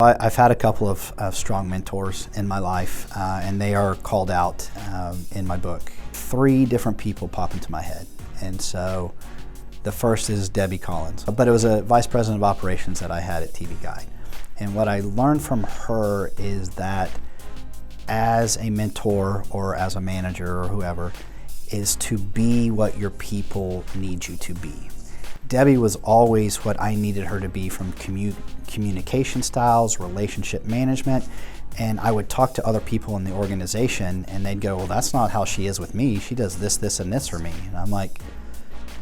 I've had a couple of strong mentors in my life, and they are called out in my book. 3 different people pop into my head, and so the first is Debbie Collins, but it was a vice president of operations that I had at TV Guide. And what I learned from her is that as a mentor or as a manager or whoever, is to be what your people need you to be. Debbie was always what I needed her to be from communication styles, relationship management, and I would talk to other people in the organization and they'd go, well, that's not how she is with me. She does this, this, and this for me. And I'm like,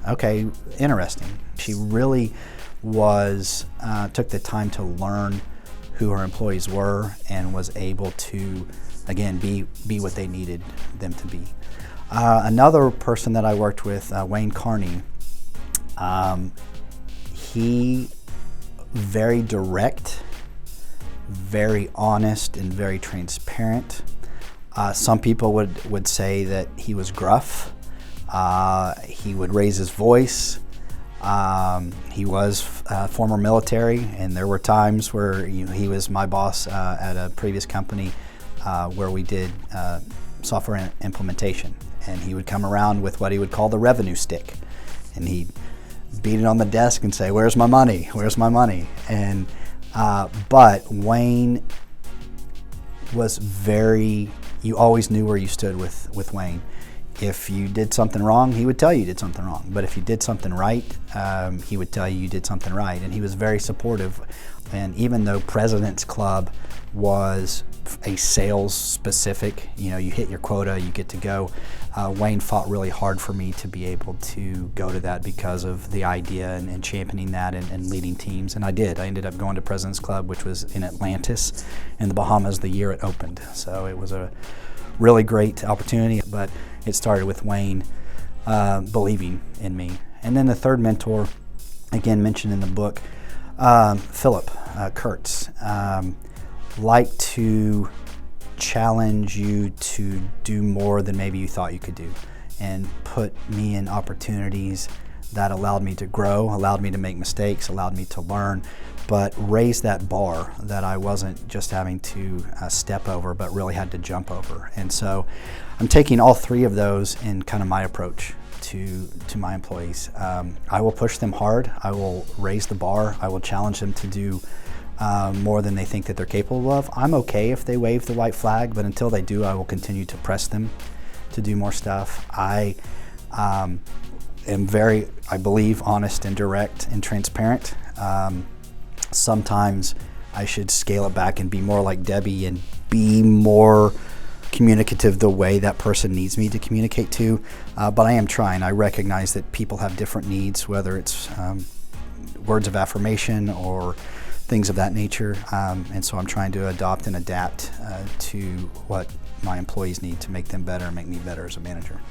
okay, interesting. She really was, took the time to learn who her employees were and was able to, again, be what they needed them to be. Another person that I worked with, Wayne Carney, he very direct, very honest, and very transparent. Some people would say that he was gruff. He would raise his voice. He was former military, and there were times where he was my boss at a previous company where we did software implementation, and he would come around with what he would call the revenue stick, and he'd beat it on the desk and say, "Where's my money? Where's my money?" And but Wayne was very. You always knew where you stood with Wayne. If you did something wrong, he would tell you did something wrong. But if you did something right, he would tell you did something right. And he was very supportive. And even though President's Club was a sales specific, you hit your quota, you get to go, Wayne fought really hard for me to be able to go to that because of the idea and championing that and leading teams. And I did. I ended up going to President's Club, which was in Atlantis in the Bahamas the year it opened. So it was a really great opportunity, but it started with Wayne believing in me. And then the third mentor, again mentioned in the book, Phillip, Kurtz, like to challenge you to do more than maybe you thought you could do, and put me in opportunities that allowed me to grow, allowed me to make mistakes, allowed me to learn, but raised that bar that I wasn't just having to step over, but really had to jump over. And so I'm taking all 3 of those in kind of my approach to my employees. I will push them hard. I will raise the bar. I will challenge them to do more than they think that they're capable of. I'm okay if they wave the white flag, but until they do, I will continue to press them to do more stuff. I am very, I believe, honest and direct and transparent. Sometimes I should scale it back and be more like Debbie and be more communicative the way that person needs me to communicate to, but I am trying. I recognize that people have different needs, whether it's words of affirmation or things of that nature, and so I'm trying to adopt and adapt to what my employees need to make them better and make me better as a manager.